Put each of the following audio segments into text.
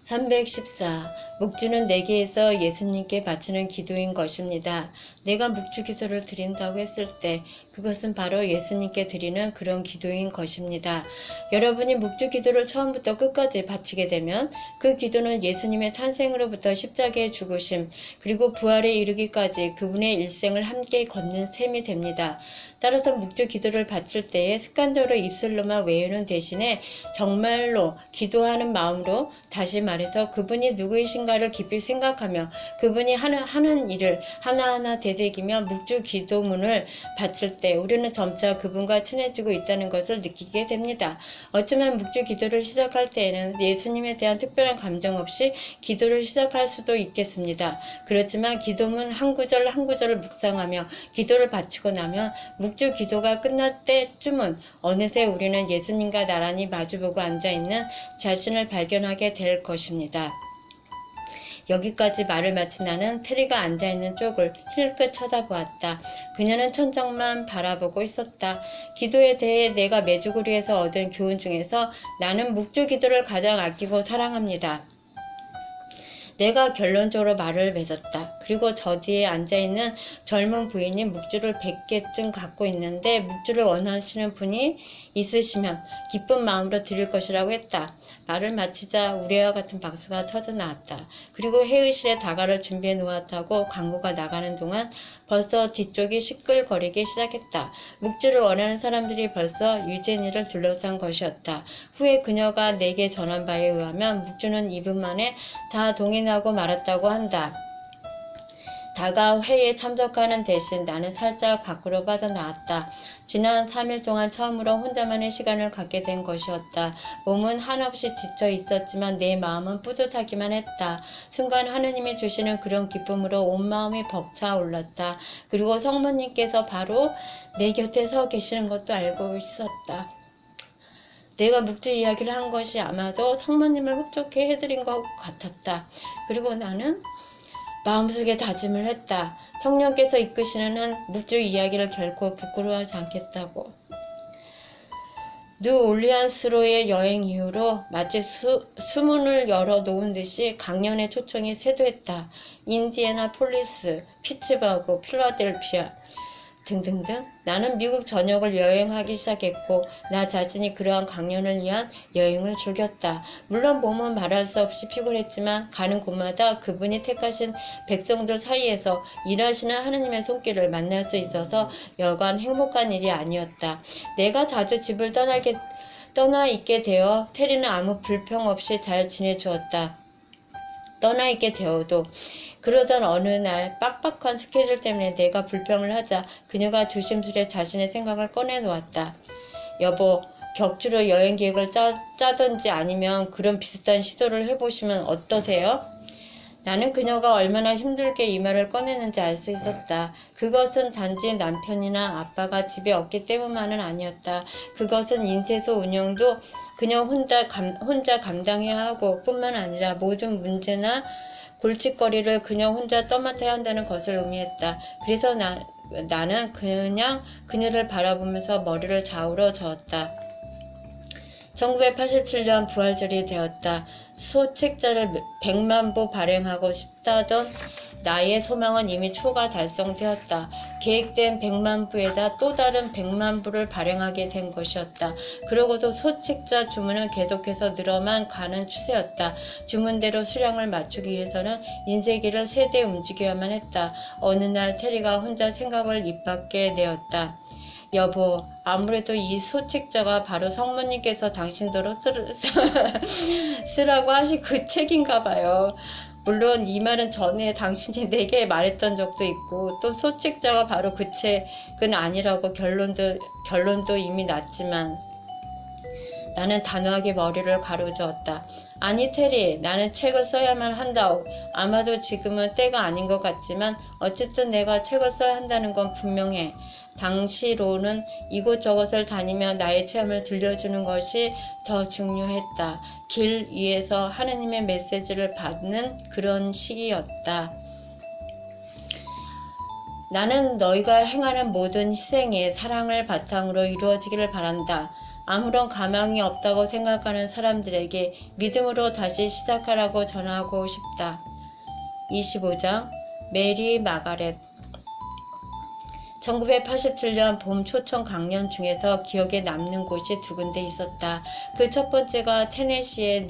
314. 묵주는 내게에서 예수님께 바치는 기도인 것입니다. 내가 묵주 기도를 드린다고 했을 때 그것은 바로 예수님께 드리는 그런 기도인 것입니다. 여러분이 묵주 기도를 처음부터 끝까지 바치게 되면 그 기도는 예수님의 탄생으로부터 십자가의 죽으심 그리고 부활에 이르기까지 그분의 일생을 함께 걷는 셈이 됩니다. 따라서 묵주 기도를 바칠 때에 습관적으로 입술로만 외우는 대신에 정말로 기도하는 마음으로, 다시 말해서 그분이 누구이신가를 깊이 생각하며 그분이 하는 일을 하나하나 되새기며 묵주 기도문을 바칠 때 우리는 점차 그분과 친해지고 있다는 것을 느끼게 됩니다. 어쩌면 묵주 기도를 시작할 때에는 예수님에 대한 특별한 감정 없이 기도를 시작할 수도 있겠습니다. 그렇지만 기도문 한 구절 한 구절을 묵상하며 기도를 바치고 나면 묵주 기도가 끝날 때쯤은 어느새 우리는 예수님과 나란히 마주보고 앉아있는 자신을 발견하게 될 것입니다. 여기까지 말을 마친 나는 테리가 앉아있는 쪽을 힐끗 쳐다보았다. 그녀는 천장만 바라보고 있었다. 기도에 대해 내가 메주구리에서 얻은 교훈 중에서 나는 묵주 기도를 가장 아끼고 사랑합니다. 내가 결론적으로 말을 맺었다. 그리고 저 뒤에 앉아있는 젊은 부인이 묵주를 100개쯤 갖고 있는데 묵주를 원하시는 분이 있으시면 기쁜 마음으로 드릴 것이라고 했다. 말을 마치자 우레와 같은 박수가 터져 나왔다. 그리고 회의실에 다가를 준비해 놓았다고 광고가 나가는 동안 벌써 뒤쪽이 시끌거리기 시작했다. 묵주를 원하는 사람들이 벌써 유제니를 둘러싼 것이었다. 후에 그녀가 내게 전한 바에 의하면 묵주는 2분 만에 다 동의하고 말았다고 한다. 다가 회의에 참석하는 대신 나는 살짝 밖으로 빠져나왔다. 지난 3일 동안 처음으로 혼자만의 시간을 갖게 된 것이었다. 몸은 한없이 지쳐 있었지만 내 마음은 뿌듯하기만 했다. 순간 하느님이 주시는 그런 기쁨으로 온 마음이 벅차 올랐다. 그리고 성모님께서 바로 내 곁에 서 계시는 것도 알고 있었다. 내가 묵주 이야기를 한 것이 아마도 성모님을 흡족해 해드린 것 같았다. 그리고 나는 마음속에 다짐을 했다. 성령께서 이끄시는 한 묵주 이야기를 결코 부끄러워하지 않겠다고. 뉴올리안스로의 여행 이후로 마치 수문을 열어 놓은 듯이 강연의 초청이 쇄도했다. 인디애나폴리스, 피츠버그, 필라델피아 등등등. 나는 미국 전역을 여행하기 시작했고 나 자신이 그러한 강연을 위한 여행을 즐겼다. 물론 몸은 말할 수 없이 피곤했지만 가는 곳마다 그분이 택하신 백성들 사이에서 일하시는 하느님의 손길을 만날 수 있어서 여간 행복한 일이 아니었다. 내가 자주 집을 떠나 있게 되어 테리는 아무 불평 없이 잘 지내주었다. 떠나 있게 되어도 그러던 어느 날 빡빡한 스케줄 때문에 내가 불평을 하자 그녀가 조심스레 자신의 생각을 꺼내놓았다. 여보, 격주로 여행 계획을 짜든지 아니면 그런 비슷한 시도를 해보시면 어떠세요? 나는 그녀가 얼마나 힘들게 이 말을 꺼내는지 알 수 있었다. 그것은 단지 남편이나 아빠가 집에 없기 때문만은 아니었다. 그것은 인쇄소 운영도 그녀 혼자 감당해야 하고 뿐만 아니라 모든 문제나 골칫거리를 그녀 혼자 떠맡아야 한다는 것을 의미했다. 그래서 나는 그냥 그녀를 바라보면서 머리를 좌우로 저었다. 1987년 부활절이 되었다. 소책자를 100만 부 발행하고 싶다던 나의 소망은 이미 초가 달성되었다. 계획된 100만 부에다 또 다른 100만 부를 발행하게 된 것이었다. 그러고도 소책자 주문은 계속해서 늘어만 가는 추세였다. 주문대로 수량을 맞추기 위해서는 인쇄기를 세대 움직여야만 했다. 어느 날 테리가 혼자 생각을 입 밖에 내었다. 여보, 아무래도 이 소책자가 바로 성모님께서 당신도로 쓰라고 하신 그 책인가 봐요. 물론 이 말은 전에 당신이 내게 말했던 적도 있고 또 소책자가 바로 그 책은 아니라고 결론도 이미 났지만 나는 단호하게 머리를 가로저었다. 아니 테리, 나는 책을 써야만 한다오. 아마도 지금은 때가 아닌 것 같지만 어쨌든 내가 책을 써야 한다는 건 분명해. 당시로는 이곳저곳을 다니며 나의 체험을 들려주는 것이 더 중요했다. 길 위에서 하느님의 메시지를 받는 그런 시기였다. 나는 너희가 행하는 모든 희생이 사랑을 바탕으로 이루어지기를 바란다. 아무런 가망이 없다고 생각하는 사람들에게 믿음으로 다시 시작하라고 전하고 싶다. 25장 메리 마가렛 1987년 봄 초청 강연 중에서 기억에 남는 곳이 두 군데 있었다. 그 첫 번째가 테네시의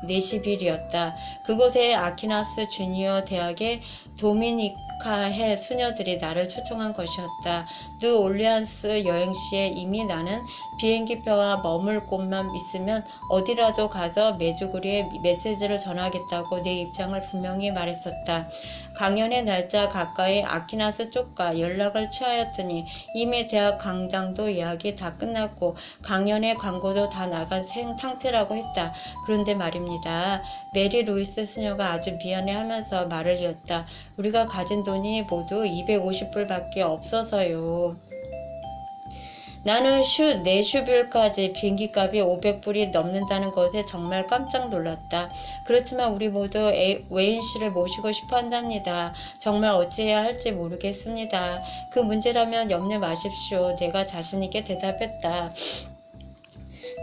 내시빌이었다. 그곳의 아키나스 주니어 대학의 도미니카해 수녀들이 나를 초청한 것이었다. 뉴올리안스 여행 시에 이미 나는 비행기표와 머물 곳만 있으면 어디라도 가서 메주구리에 메시지를 전하겠다고 내 입장을 분명히 말했었다. 강연의 날짜 가까이 아키나스 쪽과 연락을 취하였더니 이미 대학 강당도 예약이 다 끝났고 강연의 광고도 다 나간 상태라고 했다. 그런데 말입니다. 메리 루이스 수녀가 아주 미안해하면서 말을 이었다. 우리가 가진 돈이 모두 250불밖에 없어서요. 나는 내슈빌까지 비행기값이 500불이 넘는다는 것에 정말 깜짝 놀랐다. 그렇지만 우리 모두 웨인 씨를 모시고 싶어 한답니다. 정말 어찌해야 할지 모르겠습니다. 그 문제라면 염려 마십시오. 내가 자신있게 대답했다.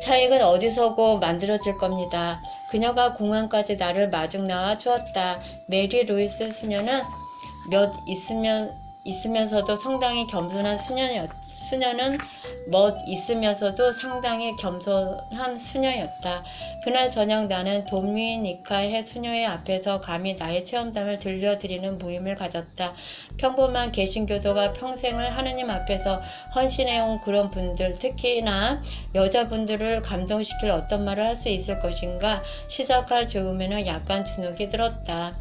차익은 어디서고 만들어질 겁니다. 그녀가 공항까지 나를 마중 나와 주었다. 메리 루이스 수녀는 있으면서도 상당히 겸손한 수녀는 있으면서도 상당히 겸손한 수녀였다. 그날 저녁 나는 도미니카의 수녀의 앞에서 감히 나의 체험담을 들려드리는 모임을 가졌다. 평범한 개신교도가 평생을 하느님 앞에서 헌신해온 그런 분들, 특히나 여자분들을 감동시킬 어떤 말을 할 수 있을 것인가 시작할 즈음에는 약간 주눅이 들었다.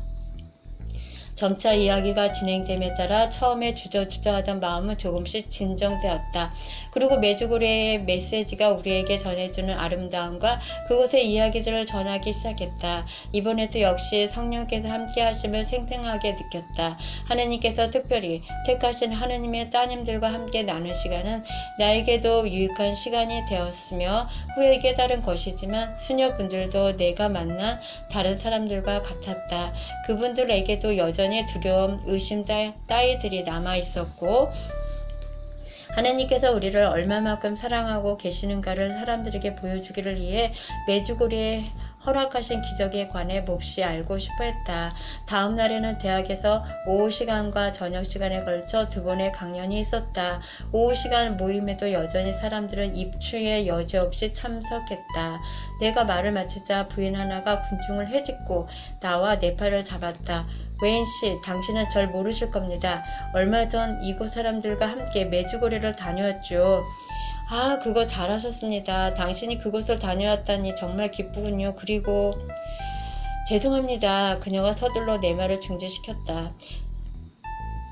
점차 이야기가 진행됨에 따라 처음에 주저주저하던 마음은 조금씩 진정되었다. 그리고 메주고리의 메시지가 우리에게 전해주는 아름다움과 그곳의 이야기들을 전하기 시작했다. 이번에도 역시 성령께서 함께 하심을 생생하게 느꼈다. 하느님께서 특별히 택하신 하느님의 따님들과 함께 나눈 시간은 나에게도 유익한 시간이 되었으며 후에 깨달은 것이지만 수녀분들도 내가 만난 다른 사람들과 같았다. 그분들에게도 여전히 두려움, 의심 따위들이 남아있었고 하나님께서 우리를 얼마만큼 사랑하고 계시는가를 사람들에게 보여주기를 위해 메주고리에 허락하신 기적에 관해 몹시 알고 싶어 했다. 다음 날에는 대학에서 오후 시간과 저녁 시간에 걸쳐 두 번의 강연이 있었다. 오후 시간 모임에도 여전히 사람들은 입추에 여지없이 참석했다. 내가 말을 마치자 부인 하나가 군중을 헤집고 나와 내 팔을 잡았다. 웨인 씨, 당신은 절 모르실 겁니다. 얼마 전 이곳 사람들과 함께 메주고리를 다녀왔죠. 아, 그거 잘하셨습니다. 당신이 그곳을 다녀왔다니 정말 기쁘군요. 그리고 죄송합니다. 그녀가 서둘러 내 말을 중지시켰다.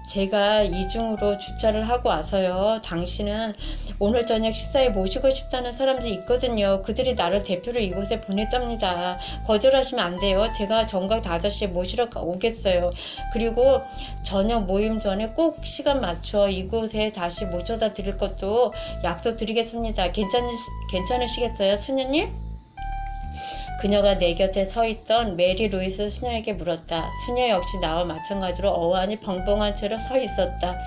제가 이중으로 주차를 하고 와서요. 당신은 오늘 저녁 식사에 모시고 싶다는 사람들이 있거든요. 그들이 나를 대표로 이곳에 보냈답니다. 거절하시면 안 돼요. 제가 정각 5시에 모시러 오겠어요. 그리고 저녁 모임 전에 꼭 시간 맞춰 이곳에 다시 모셔다 드릴 것도 약속드리겠습니다. 괜찮으시겠어요, 수녀님? 그녀가 내 곁에 서 있던 메리 루이스 수녀에게 물었다. 수녀 역시 나와 마찬가지로 어안이 벙벙한 채로 서 있었다.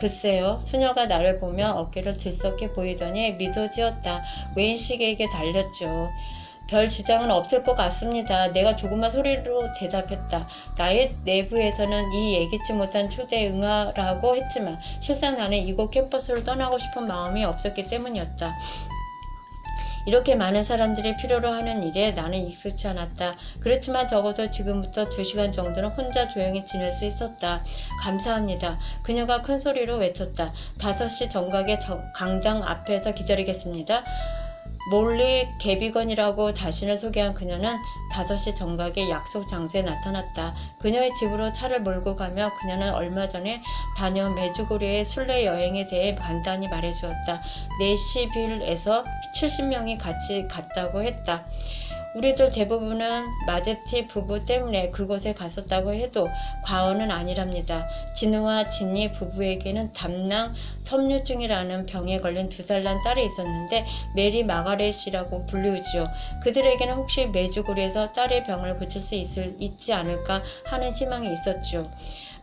글쎄요. 수녀가 나를 보며 어깨를 들썩해 보이더니 미소 지었다. 웨인 씨에게 달렸죠. 별 지장은 없을 것 같습니다. 내가 조그만 소리로 대답했다. 나의 내부에서는 이 예기치 못한 초대에 응하라고 했지만 실상 나는 이곳 캠퍼스를 떠나고 싶은 마음이 없었기 때문이었다. 이렇게 많은 사람들이 필요로 하는 일에 나는 익숙치 않았다. 그렇지만 적어도 지금부터 2시간 정도는 혼자 조용히 지낼 수 있었다. 감사합니다. 그녀가 큰 소리로 외쳤다. 5시 정각에 강당 앞에서 기다리겠습니다. 몰리 개비건이라고 자신을 소개한 그녀는 5시 정각에 약속 장소에 나타났다. 그녀의 집으로 차를 몰고 가며 그녀는 얼마 전에 다녀온 메주고리의 순례 여행에 대해 간단히 말해주었다. 내시빌에서 70명이 같이 갔다고 했다. 우리들 대부분은 마제티 부부 때문에 그곳에 갔었다고 해도 과언은 아니랍니다. 진우와 진니 부부에게는 담낭 섬유증이라는 병에 걸린 2살 난 딸이 있었는데 메리 마가렛이라고 불리우지요. 그들에게는 혹시 메주고리에서 딸의 병을 고칠 수 있지 않을까 하는 희망이 있었죠.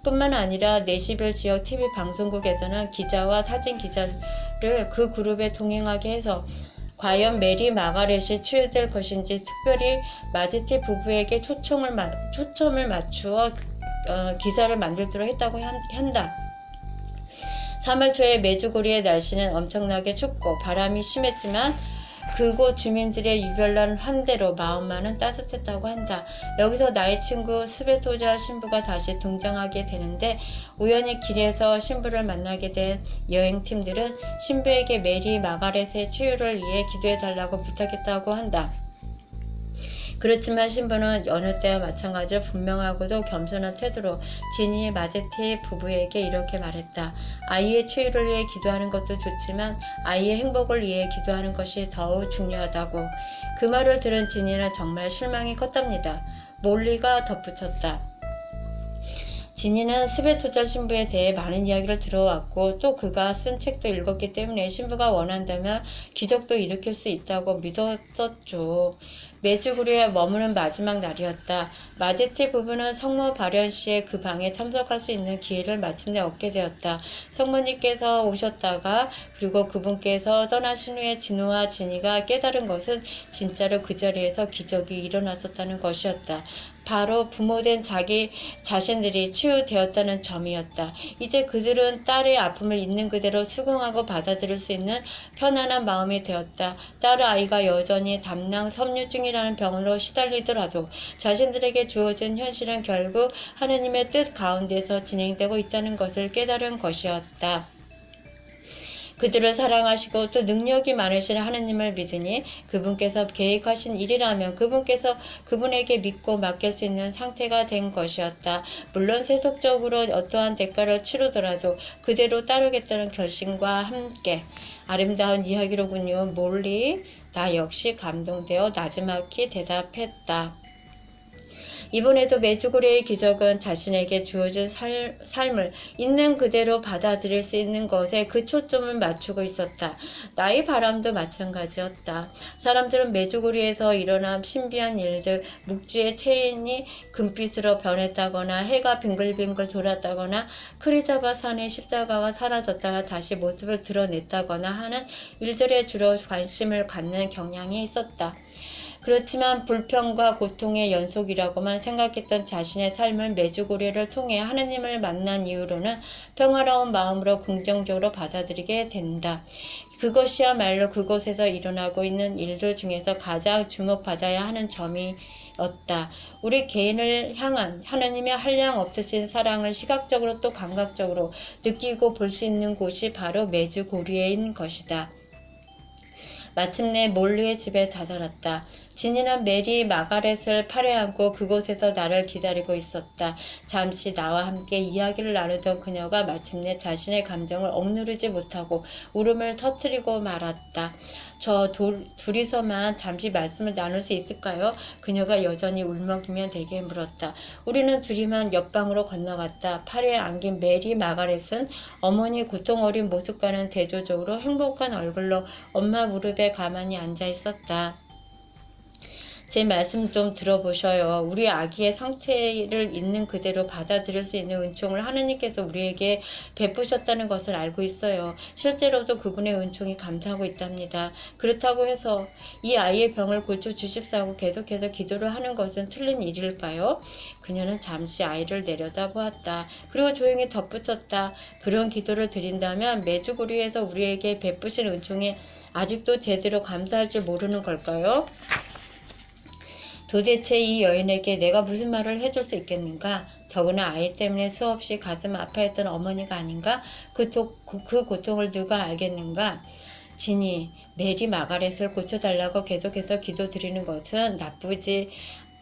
뿐만 아니라 내시빌 지역 TV 방송국에서는 기자와 사진 기자를 그 그룹에 동행하게 해서 과연 메리 마가렛이 치유될 것인지 특별히 마제티 부부에게 초점을 맞추어 기사를 만들도록 했다고 한다. 3월 초에 메주고리의 날씨는 엄청나게 춥고 바람이 심했지만 그곳 주민들의 유별난 환대로 마음만은 따뜻했다고 한다. 여기서 나의 친구 스베토자 신부가 다시 등장하게 되는데 우연히 길에서 신부를 만나게 된 여행팀들은 신부에게 메리 마가렛의 치유를 위해 기도해달라고 부탁했다고 한다. 그렇지만 신부는 여느 때와 마찬가지로 분명하고도 겸손한 태도로 지니 마제티 부부에게 이렇게 말했다. 아이의 치유를 위해 기도하는 것도 좋지만 아이의 행복을 위해 기도하는 것이 더욱 중요하다고. 그 말을 들은 지니는 정말 실망이 컸답니다. 몰리가 덧붙였다. 지니는 스베토자 신부에 대해 많은 이야기를 들어왔고 또 그가 쓴 책도 읽었기 때문에 신부가 원한다면 기적도 일으킬 수 있다고 믿었었죠. 메주고리에 머무는 마지막 날이었다. 마제티 부부는 성모 발현 시에 그 방에 참석할 수 있는 기회를 마침내 얻게 되었다. 성모님께서 오셨다가 그리고 그분께서 떠나신 후에 진우와 지니가 깨달은 것은 진짜로 그 자리에서 기적이 일어났었다는 것이었다. 바로 부모된 자기 자신들이 치유되었다는 점이었다. 이제 그들은 딸의 아픔을 있는 그대로 수긍하고 받아들일 수 있는 편안한 마음이 되었다. 딸의 아이가 여전히 담낭 섬유증이라는 병으로 시달리더라도 자신들에게 주어진 현실은 결국 하느님의 뜻 가운데서 진행되고 있다는 것을 깨달은 것이었다. 그들을 사랑하시고 또 능력이 많으신 하느님을 믿으니 그분께서 계획하신 일이라면 그분께서 그분에게 믿고 맡길 수 있는 상태가 된 것이었다. 물론 세속적으로 어떠한 대가를 치르더라도 그대로 따르겠다는 결심과 함께. 아름다운 이야기로군요. 몰리, 나 역시 감동되어 나지막히 대답했다. 이번에도 메주고리의 기적은 자신에게 주어진 삶을 있는 그대로 받아들일 수 있는 것에 그 초점을 맞추고 있었다. 나의 바람도 마찬가지였다. 사람들은 메주고리에서 일어난 신비한 일들, 묵주의 체인이 금빛으로 변했다거나 해가 빙글빙글 돌았다거나 크리자바 산의 십자가가 사라졌다가 다시 모습을 드러냈다거나 하는 일들에 주로 관심을 갖는 경향이 있었다. 그렇지만 불평과 고통의 연속이라고만 생각했던 자신의 삶을 메주고리를 통해 하느님을 만난 이후로는 평화로운 마음으로 긍정적으로 받아들이게 된다. 그것이야말로 그곳에서 일어나고 있는 일들 중에서 가장 주목받아야 하는 점이었다. 우리 개인을 향한 하느님의 한량 없으신 사랑을 시각적으로 또 감각적으로 느끼고 볼 수 있는 곳이 바로 메주고리인 것이다. 마침내 몰리의 집에 다다랐다. 지니는 메리 마가렛을 팔에 안고 그곳에서 나를 기다리고 있었다. 잠시 나와 함께 이야기를 나누던 그녀가 마침내 자신의 감정을 억누르지 못하고 울음을 터뜨리고 말았다. 저 둘이서만 잠시 말씀을 나눌 수 있을까요? 그녀가 여전히 울먹이며 내게 물었다. 우리는 둘이만 옆방으로 건너갔다. 팔에 안긴 메리 마가렛은 어머니 고통 어린 모습과는 대조적으로 행복한 얼굴로 엄마 무릎에 가만히 앉아 있었다. 제 말씀 좀 들어보셔요. 우리 아기의 상태를 있는 그대로 받아들일 수 있는 은총을 하느님께서 우리에게 베푸셨다는 것을 알고 있어요. 실제로도 그분의 은총이 감사하고 있답니다. 그렇다고 해서 이 아이의 병을 고쳐주십사고 계속해서 기도를 하는 것은 틀린 일일까요? 그녀는 잠시 아이를 내려다보았다. 그리고 조용히 덧붙였다. 그런 기도를 드린다면 메주고리에서 우리에게 베푸신 은총에 아직도 제대로 감사할 줄 모르는 걸까요? 도대체 이 여인에게 내가 무슨 말을 해줄 수 있겠는가? 더구나 아이 때문에 수없이 가슴 아파했던 어머니가 아닌가? 그 고통을 누가 알겠는가? 지니, 메리 마가렛을 고쳐달라고 계속해서 기도드리는 것은 나쁘지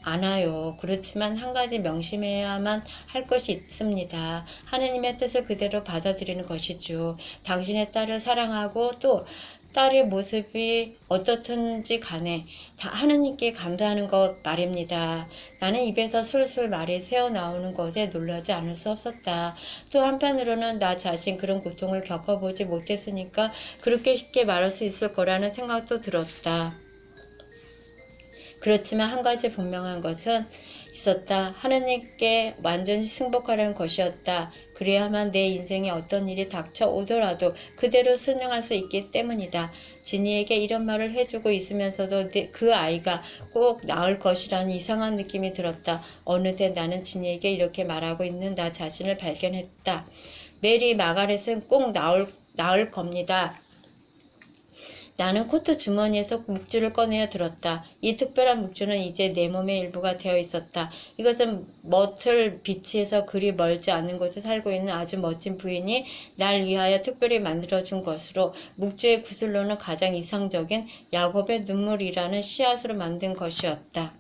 않아요. 그렇지만 한 가지 명심해야만 할 것이 있습니다. 하느님의 뜻을 그대로 받아들이는 것이죠. 당신의 딸을 사랑하고 또 딸의 모습이 어떻든지 간에 다 하느님께 감사하는 것 말입니다. 나는 입에서 술술 말이 새어나오는 것에 놀라지 않을 수 없었다. 또 한편으로는 나 자신 그런 고통을 겪어보지 못했으니까 그렇게 쉽게 말할 수 있을 거라는 생각도 들었다. 그렇지만 한 가지 분명한 것은 있었다. 하느님께 완전히 승복하려는 것이었다. 그래야만 내 인생에 어떤 일이 닥쳐오더라도 그대로 순응할 수 있기 때문이다. 진이에게 이런 말을 해주고 있으면서도 그 아이가 꼭 낳을 것이라는 이상한 느낌이 들었다. 어느새 나는 진이에게 이렇게 말하고 있는 나 자신을 발견했다. 메리 마가렛은 꼭 낳을 겁니다. 나는 코트 주머니에서 묵주를 꺼내어 들었다. 이 특별한 묵주는 이제 내 몸의 일부가 되어 있었다. 이것은 머틀 비치에서 그리 멀지 않은 곳에 살고 있는 아주 멋진 부인이 날 위하여 특별히 만들어준 것으로, 묵주의 구슬로는 가장 이상적인 야곱의 눈물이라는 씨앗으로 만든 것이었다.